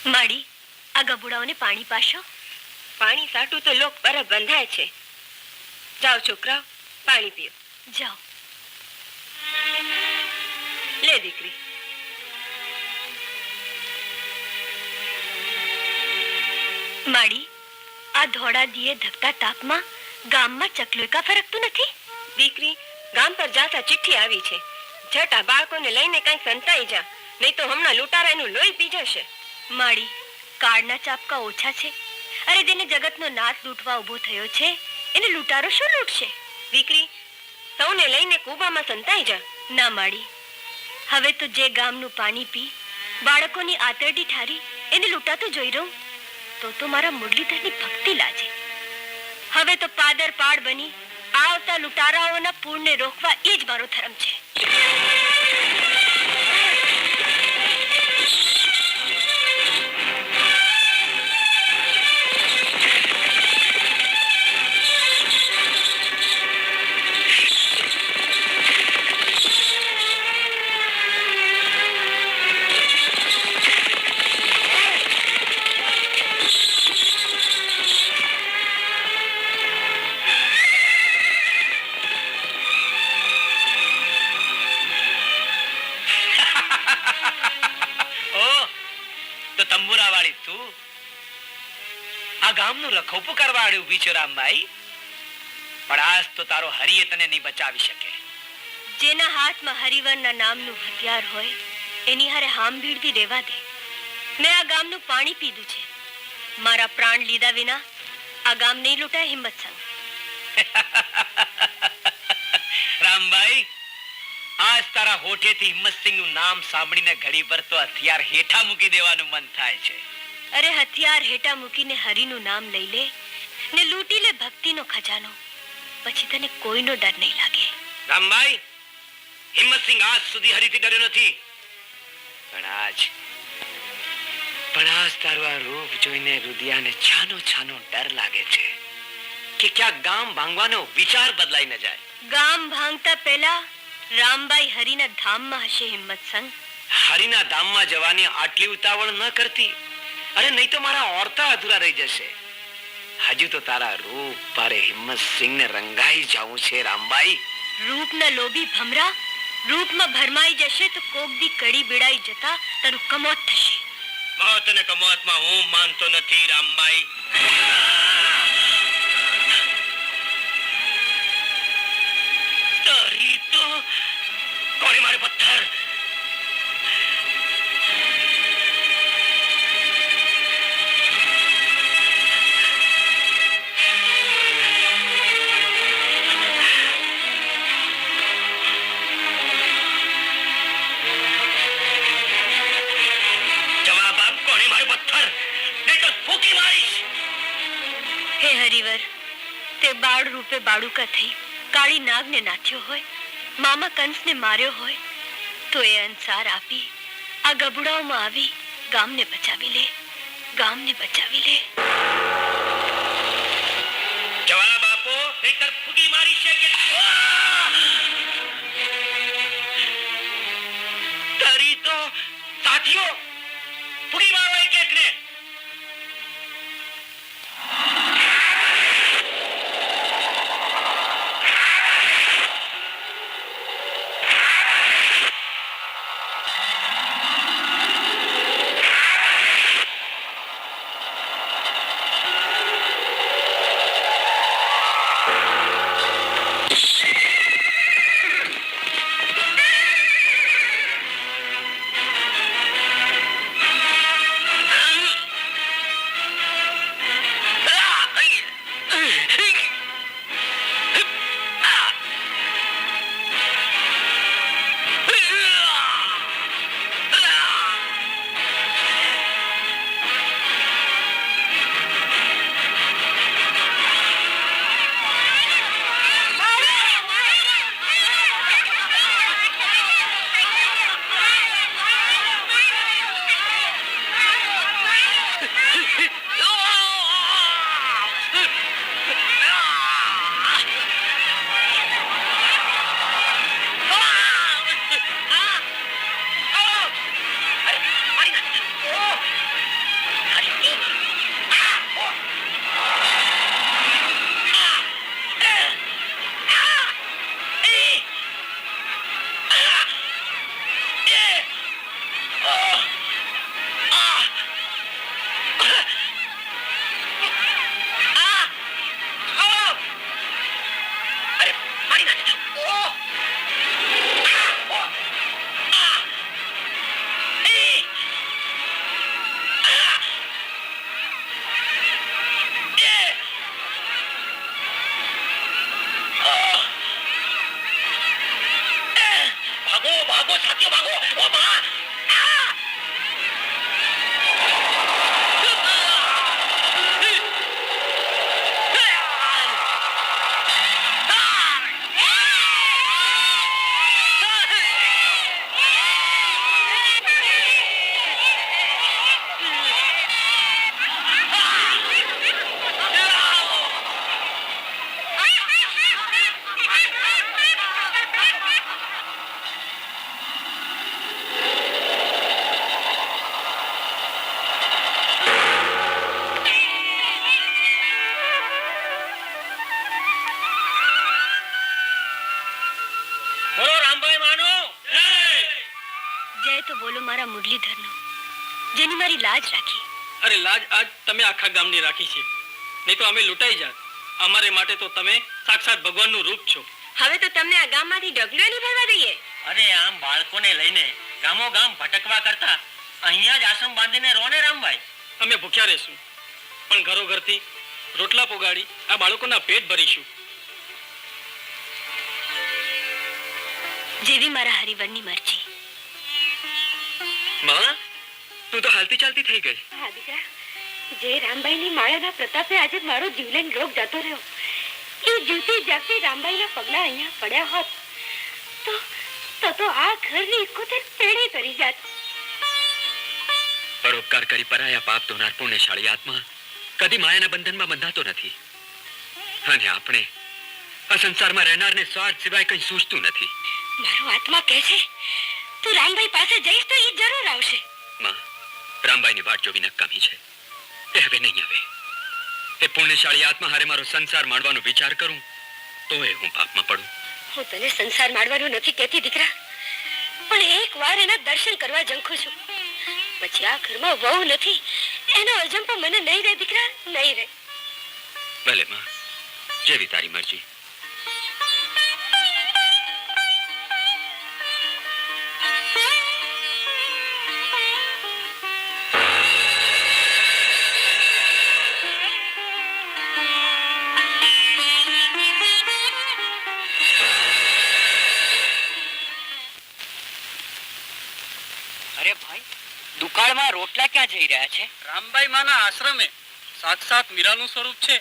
માડી, આ ગબુડાઓને પાણી પાશો. પાણી સાટું તો લોક પર બંધાય છે. જાઓ છોકરાઓ, પાણી પીઓ. જાઓ. લે દીકરી. માડી, આ ધોળા દીએ ધકતા તાપમાં ગામમાં ચકલું કા ફરકતું નથી. દીકરી, ગામ પર જાતા ચિઠ્ઠી આવી છે. જટા બાળકોને લઈને કઈ સંતાઈ જા, નહીં તો હમણાં લૂંટારાનું લોહી પી જશે. માડી, કાળના ચાપકા ઓછા છે. અરે જેને જગતનો નાથ લૂંટવા ઉભો થયો છે એને લૂંટારો શું લૂંટશે? દીકરી, સૌને લઈને કૂવામાં સંતાઈ જા. ના માડી, હવે તો જે ગામનું પાણી પી બાળકોની આતરડી ઠારી એને લૂંટાતું જોઈ રહું તો મારા મુરલીધરની ભક્તિ લાજે. હવે તો પાદર પાડ બની આવતા લૂંટારાઓના પૂરને રોકવા એ જ મારો ધર્મ છે. ગામનું રખોપું કરવા ઉભી છે રામભાઈ, પણ આજ તો તારો હરિએ તને નહીં બચાવી શકે. જેના હાથમાં હરિવરના નામનું હથિયાર હોય એની હારે હામ ભીડતી રહેવા દે. મેં આ ગામનું પાણી પીધું છે. મારા પ્રાણ લીધા વિના આ ગામ નહીં લૂંટાય. હિંમત સંગ રામભાઈ, આજ તારા હોઠેથી હિંમતસિંહનું નામ સાંભળીને ઘડી પર તો હથિયાર હેઠા મૂકી દેવાનું મન થાય છે. અરે હથિયાર હેઠા મૂકીને હરિનું નામ લઈ લે ને લૂંટી લે ભક્તિનો ખજાનો, પછી તને કોઈનો ડર નહીં લાગે. રામભાઈ, હિંમતસિંહ આજ સુધી હરિથી ડર્યો નથી, પણ આજ તારું આ રૂપ જોઈને રુદિયાને છાનો છાનો ડર લાગે છે કે ક્યાં ગામ ભાંગવાનો વિચાર બદલાઈ ન જાય. ગામ ભાંગતા પહેલા રામબાઈ હરિના ધામમાં હશે. હિંમત સંગ હરિના ધામમાં જવાની આટલી ઉતાવળ ન કરતી. અરે નહીં તો મારા ઓરતા અધૂરા રહી જશે. હજુ તો તારા રૂપ પારે હિંમતસિંહને રંગાઈ જાવું છે રામબાઈ. રૂપના લોભી ભમરા રૂપમાં ભરમાઈ જશે તો કોક દી કડી બીડાઈ જતા તારું કમોત થશે. મોત અને કમોતમાં હું માનતો નથી રામબાઈ. તારી તો કોણે મારે પથ્થર? બાળ રૂપે બાળુકા થઈ કાળી નાગને નાથ્યો હોય, મામા કંસને માર્યો હોય, તો એ અંસાર આપી આ ગબુડાઓમાં આવી ગામને બચાવી લે. ગામને બચાવી લે. જવાબ આપો, નહીતર ફૂગી મારી છે કે તારી તો સાથીઓ ફૂગી મારો એક એકને. જેની મારી લાજ રાખી. અરે લાજ આજ તમે આખા ગામની રાખી છે, નહીં તો અમે લૂંટાઈ જાત. અમારે માટે તો તમે સાક્ષાત ભગવાનનું રૂપ છો. હવે તો તમને આ ગામમાંથી ઢગલો નહીં ભરવા દઈએ. અરે આમ બાળકોને લઈને ગામો ગામ ભટકવા કરતા અહીંયા જ આશ્રમ બાંધીને રહો ને રામભાઈ. અમે ભૂખ્યા રહેશું, પણ ઘરો ઘરથી રોટલા પોગાડી આ બાળકોના પેટ ભરીશું. જેવી મારા હરિવરની મરજી. માં, તું તો હાલતી ચાલતી થઈ ગઈ. હા દીકરા, જે રામબાઈની માયાના પ્રતાપે આજે મારો જીવલેણ રોગ જતો રહ્યો, એ જીવતી જાગતી રામબાઈના પગલા અહીંયા પડ્યા હોત તો આ ઘરની 71 પેઢી કરી જાત. પરોપકાર કરી પરાયા પાપ ધોનાર પુણ્યશાળી આત્મા કદી માયાના બંધનમાં બંધાતો નથી. અને આપણે આ સંસારમાં રહેનારને સ્વાર્થ સિવાય કંઈ સૂઝતું નથી. મારો આત્મા કહે છે તું રામભાઈ પાસે જઈશ તો એ જરૂર આવશે. માં, રામબાઈની વાટ જોવી નકામી છે. એ હવે નહીં આવે. એ પુણ્યશાળી આત્મા હારે મારો સંસાર માંડવાનો વિચાર કરું તો એ હું પાપમાં પડું. હું તને સંસાર માંડવાનું નથી કહેતી દીકરા, પણ એક વાર એના દર્શન કરવા ઝંખું છું. પછી આ ઘરમાં વહુ નથી એનો અજંપો મને નહીં રહે દીકરા, નહીં રહે. ભલે માં, જેવી તારી મરજી. અરે ભાઈ, દુકાળમાં રોટલા ક્યાં જઈ રહ્યા છે? રામબાઈ માના આશ્રમે. સાક્ષાત મીરાનું સ્વરૂપ છે.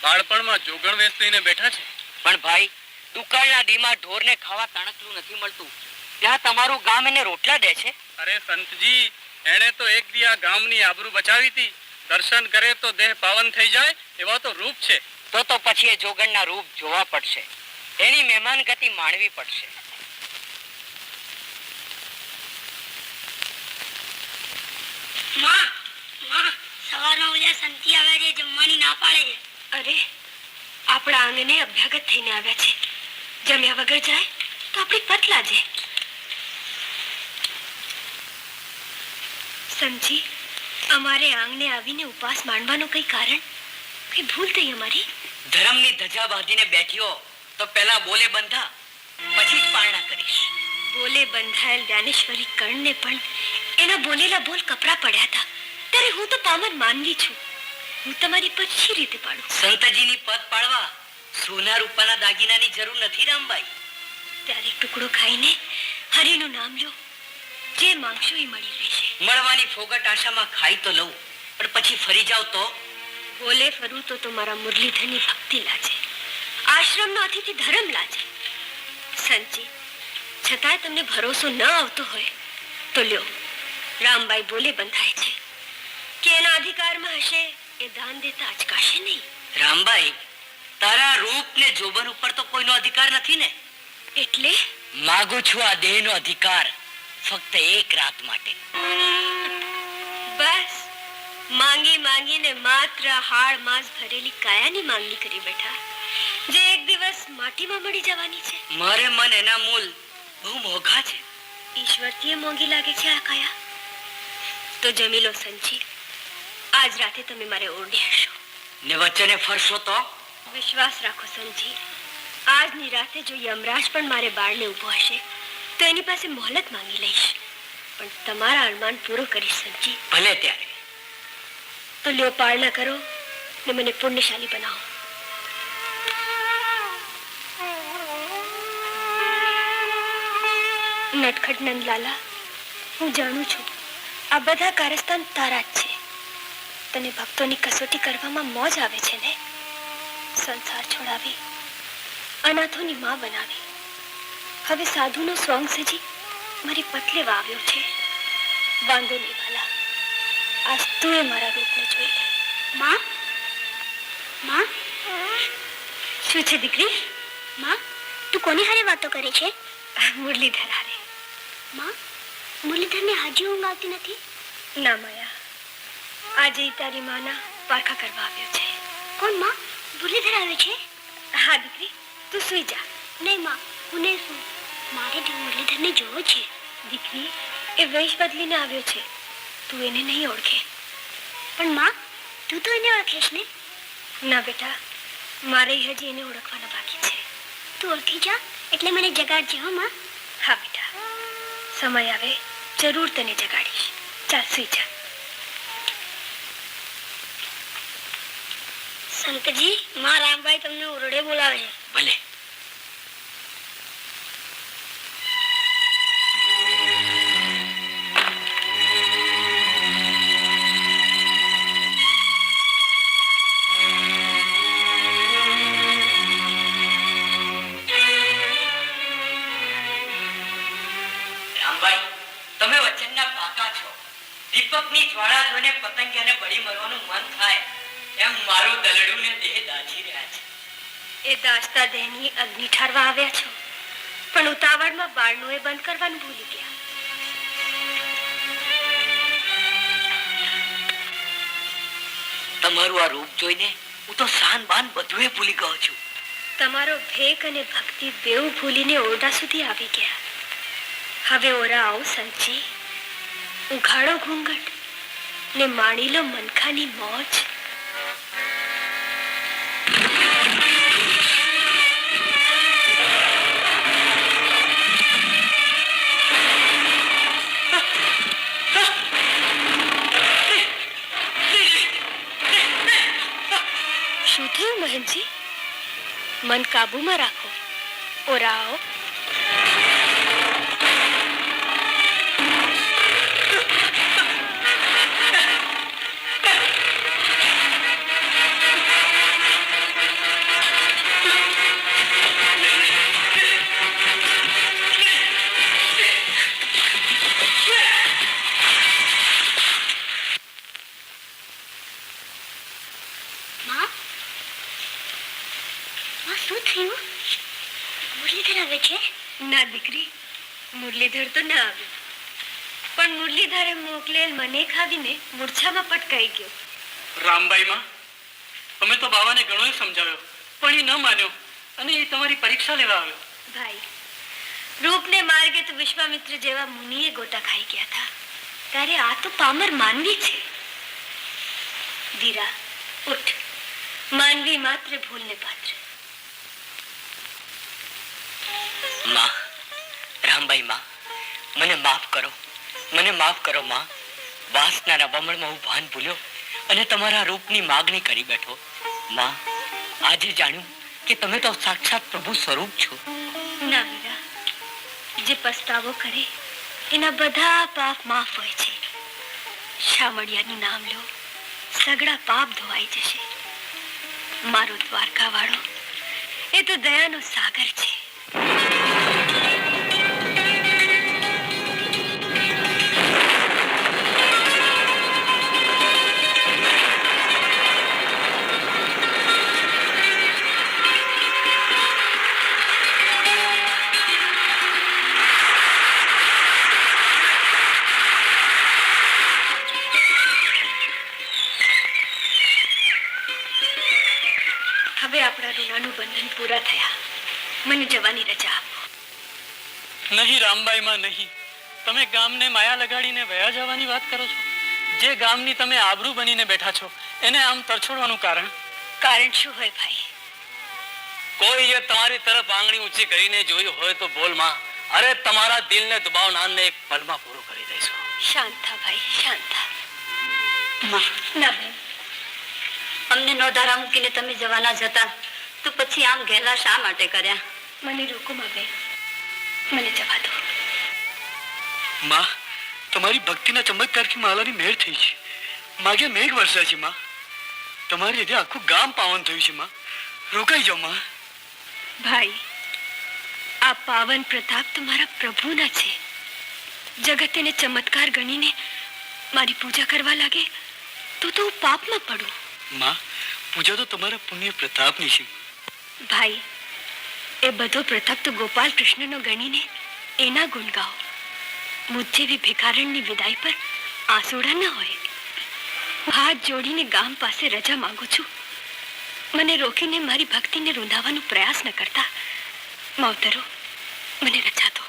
બાળપણમાં જોગણ વેશ લઈને બેઠા છે. પણ ભાઈ, દુકાળના દીમાં ઢોરને ખાવા તણકલું નથી મળતું, ત્યાં તમારું ગામ એને રોટલા દે છે? અરે સંતજી, એણે તો એક દી આ ગામની આબરૂ બચાવી હતી. દર્શન કરે તો દેહ પાવન થઈ જાય એવા તો રૂપ છે. તો પછી એ જોગણના રૂપ જોવા પડશે, એની મહેમાન ગતિ માણવી પડશે. સવારમાં ઓલા સંતી આવ્યા છે, જમવાની ના પાડે છે. અરે આપણા આંગણે અભ્યાગત થઈને આવ્યા છે, જમ્યા વગર જાય તો આપણી પત લાજે. સંજી, અમારે આંગણે આવીને ઉપવાસ માંડવાનું કઈ કારણ, કઈ ભૂલ થઈ અમારી? ધર્મની ધજા બાંધીને બેઠ્યો તો પહેલા બોલે બંધા, પછી જ પારણા કરીશ. બોલે બંધાયેલ જ્ઞાનેશ્વરી કર્ણને પણ એના બોલેલા બોલ કપરા પડ્યા હતા. ત્યારે હું તો પામર માનવી છું, હું તમારી પદ શી રીતે પાડું? સંતજીની પદ પાડવા સોના રૂપાના દાગીનાની જરૂર નથી રામબાઈ. ત્યારે એક ટુકડો ખાઈને હરિનું નામ લ્યો, જે માંગશો એ મળી રહેશે. મળવાની ફોગટ આશામાં ખાઈ તો લઉં, પણ પછી ફરી જાવ તો? બોલે ફરું તો મારા મુરલીધરની ભક્તિ લાજે, આશ્રમનો અતિથિ ધર્મ લાજે. સંજી, છતાંય તમને ભરોસો ન આવતો હોય તો લ્યો, રામબાઈ બોલે બંધાય છે કે એના અધિકારમાં હશે એ દાન દેતા અચકાશે નહીં. રામબાઈ, તારા રૂપ ને જોબન ઉપર તો કોઈનો અધિકાર નથી ને? એટલે માગું છું આ દેહનો અધિકાર, ફક્ત એક રાત માટે. બસ માંગી માંગીને માત્ર હાડ માંસ ભરેલી કાયાની માંગણી કરી બેઠા, જે એક દિવસ માટીમાં મળી જવાની છે. મારે મન એના મૂલ બહુ મોંઘા છે. ઈશ્વરથી મોંઘી લાગે છે આ કાયા? તો જમી લો સંજી, આજ રાતે તમે મારે ઓરડે હશો. ને વચ્ચેને ફરશો તો? વિશ્વાસ રાખો સંજી, આજની રાતે જો યમરાજ પણ મારે બાળને ઊભો હશે તો એની પાસે મોહલત માંગી લઈશ, પણ તમારા અરમાન પૂરો કરીશ સંજી. ભલે ત્યારે. તો લ્યો, પાળના કરો ને મને પુણ્યશાળી બનાવો. નટખટ નંદલાલા, હું જાણું છું આ બધા કારસ્તાન તારા જ છે. તને ભક્તોની કસોટી કરવામાં મોજ આવે છે ને? સંસાર છોડાવી, અનાથોની માં બનાવી, હવે સાધુનો સોંગ સજી મારી પતલે વાવ્યો છે. વાંધો નહીં વાલા, આજ તું એ મારા રૂપને જોઈ લે. માં, માં, શું છે દીકરી? માં, તું કોની હારે વાતો કરે છે? મુરલીધર હારે. માં, મુરલીધરને હાજી ઊંઘ આવતી નથી? ના માયા, આજે તારી માના પારખા કરવા આવ્યો છે. કોણ માં? મુરલીધર આવ્યો છે? હા દીકરી, તું સુઈ જા. નહીં માં, હું નહીં સું, મારે મુરલીધરને જોવો છે. દીકરી, એ વેશ બદલીને આવ્યો છે, તું એને નહીં ઓળખે. પણ માં, તું તો એને ઓળખીશ ને? ના બેટા, મારે હજી એને ઓળખવાના બાકી છે. તું ઓળખી જા એટલે મને જગાડજે હો માં. હા બેટા, સમય આવે જરૂર તને જગાડીશ. ચાલ સુઈ જા. શંકરજી, માં રામભાઈ તમને ઓરડે બોલાવે છે. ભલે. રામભાઈ, તમે વચનના પાકા છો. દીપકની જ્વાળા જોઈને પતંગિયાને બળી મરવાનું મન થાય એમ મારું દલડું ને દેહ દાજી રહ્યા છે. એ દાસતા દેહની અગ્નિ ઠારવા આવ્યા છો, પણ ઉતાવળમાં બારણું એ બંધ કરવાનું ભૂલી ગયા. તમારું આ રૂપ જોઈને હું તો શાન બાન બધું ભૂલી ગયો છું. તમારો ભેખ અને ભક્તિ બેઉ ભૂલીને ઓરડા સુધી આવી ગયા. હવે ઓરા આવો સંચી, ઉઘાડો ઘૂંઘટ ને માણી લો મનખાની મોજ. શું થયું મહેનજી? મન કાબુમાં રાખો. ઓરા આવો. શું થયું? મુરલીધર આવે છે? ના દીકરી, મુરલીધર તો ના આવ્યો, પણ મુરલીધરે મોકલેલ મને ખાવીને મૂર્છામાં પટકાઈ ગયો. રામબાઈ માં, અમે તો બાવાને ઘણો સમજાવ્યો પણ એ ન માન્યો અને એ તમારી પરીક્ષા લેવા આવ્યો. ભાઈ, રૂપને માર્ગે તો વિશ્વામિત્ર જેવા મુનિએ ગોતા ખાઈ ગયા હતા, ત્યારે આ તો પામર માનવી છે. ધીરા, ઉઠ. માનવી માત્ર ભૂલને પાત્ર. માં, રામબાઈ માં, મને માફ કરો, મને માફ કરો માં. વાસનાના વમળમાં હું ભાન ભૂલ્યો અને તમારા રૂપની માગણી કરી બેઠો. માં, આજે જાણ્યું કે તમે તો સાક્ષાત પ્રભુ સ્વરૂપ છો. ના વીરા, જે પસ્તાવો કરે એના બધા પાપ માફ હોય છે. શામળિયાનું નામ લો, સગડા પાપ ધોવાઈ જશે. મારો દ્વારકા વાળો એ તો દયાનો સાગર છે. હવે આપણા ઋણાનું બંધન પૂરા થયા. મને જવાની રજા આપો. નહીં રામબાઈ માં, નહીં. તમે ગામને માયા લગાડીને વયા જવાની વાત કરો છો. જે ગામની તમે આબરૂ બનીને બેઠા છો એને આમ તરછોડવાનું કારણ? કારણ શું હોય ભાઈ? કોઈએ તમારી તરફ આંગળી ઊંચી કરીને જોયું હોય તો બોલ માં. અરે તમારા દિલને દબાવનારને એક પલમાં પૂરો કરી દઈશું. શાંત થા ભાઈ, શાંત થા. ના બેન, અમને નોધારા મૂકીને તમે જવાના જતા તો પછી આમ ઘેલા શા માટે કર્યા? મને રોકો માં બેન, મને જવા દો. માં, તમારી ભક્તિના ચમત્કારથી માલાની મેળ થઈ છે. માગે મેઘ વરસ્યા છે માં. તમારી લીધે આખું ગામ પાવન થયું છે માં. રોકાઈ જાઓ માં. ભાઈ, આ પાવન પ્રતાપ તો મારા પ્રભુના છે. જગત એને ચમત્કાર ગણીને મારી પૂજા કરવા લાગે તો હું પાપમાં પડું. માં, પૂજા તો તમારા પુણ્ય પ્રતાપની છે. ભાઈ, એ બધો પ્રતાપ તો ગોપાલ કૃષ્ણનો ગણીને એના ગુણ ગાઓ. મુજ જેવી ભિખારણની વિદાય પર આંસુડા ન હોય. હાથ જોડીને ગામ પાસે રજા માંગુ છું. મને રોકીને મારી ભક્તિને રૂંધાવાનો પ્રયાસ ન કરતા. માવતરો, મને રજા દો.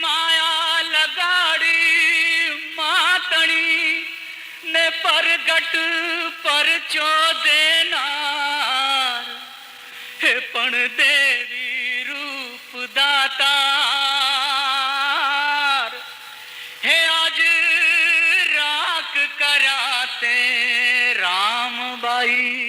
માયા લગાડી પ્રગટ પરચો દેનાર હે પણ દેવી રૂપ દાતાર હે આજ રાખ કરાતે રામબાઈ